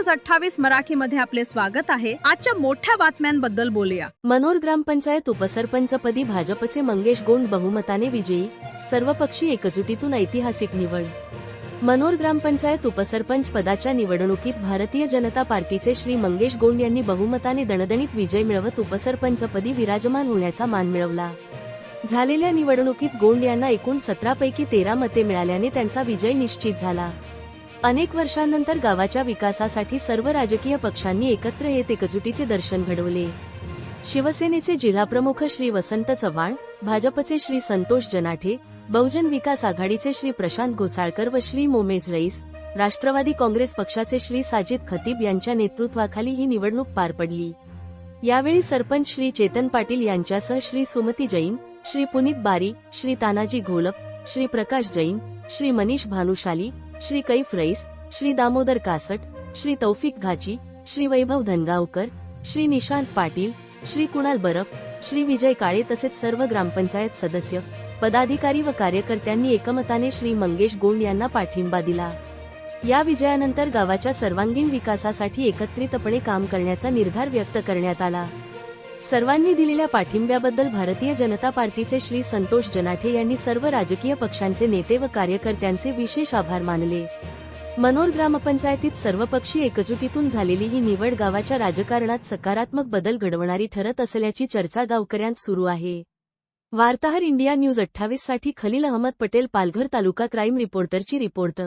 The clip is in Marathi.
न्यूज 28 मराठीमध्ये आपले स्वागत आहे। आजच्या मोठ्या बातम्यांबद्दल बोलूया। मनोर ग्रामपंचायत उपसरपंचपदी भाजपचे मंगेश गोंड बहुमताने विजयी, सर्वपक्षीय एकजुटीतून ऐतिहासिक निवड। मनोर ग्रामपंचायत उपसरपंच पदाच्या निवडणुकीत भारतीय जनता पार्टीचे श्री मंगेश गोंड यांनी बहुमताने दणदणीत विजय मिळवत उपसरपंचपदी विराजमान होण्याचा मान मिळवला। झालेल्या निवडणुकीत गोंड यांना एकूण 17 पैकी 13 मते मिळाल्याने त्यांचा विजय निश्चित झाला। अनेक वर्षांनंतर गावाच्या विकासासाठी सर्व राजकीय पक्षांनी एकत्र येत एकजुटीचे दर्शन घडवले। शिवसेनेचे जिल्हाप्रमुख श्री वसंत चव्हाण, भाजपचे श्री संतोष जनाठे, बहुजन विकास आघाडीचे श्री प्रशांत घोसाळकर व श्री मोमेज रईस, राष्ट्रवादी काँग्रेस पक्षाचे श्री साजिद खतीब यांच्या नेतृत्वाखाली ही निवडणूक पार पडली। यावेळी सरपंच श्री चेतन पाटील यांच्यासह श्री सुमती जैन, श्री पुनीत बारी, श्री तानाजी घोलप, श्री प्रकाश जैन, श्री मनीष भानुशाली, श्री कैफ रईस, श्री दामोदर कासट, श्री तौफिक घाची, श्री वैभव धनगावकर, श्री निशांत पाटील, श्री कुणाल बरफ, श्री विजय काळे तसेच सर्व ग्रामपंचायत सदस्य, पदाधिकारी व कार्यकर्त्यांनी एकमताने श्री मंगेश गोंड यांना पाठिंबा दिला। या विजयानंतर गावाच्या सर्वांगीण विकासासाठी एकत्रितपणे काम करण्याचा निर्धार व्यक्त करण्यात आला। सर्वांनी दिलेल्या पाठिंब्याबद्दल भारतीय जनता पार्टीचे श्री संतोष जनाठे यांनी सर्व राजकीय पक्षांचे नेते व कार्यकर्त्यांचे विशेष आभार मानले। मनोर ग्रामपंचायतीत सर्वपक्षीय एकजुटीतून झालेली ही निवड गावाच्या राजकारणात सकारात्मक बदल घडवणारी ठरत असल्याची चर्चा गावकऱ्यांत सुरू आहे। वार्ताहर इंडिया न्यूज 28 साठी खलील अहमद पटेल, पालघर तालुका क्राईम रिपोर्टरची रिपोर्ट।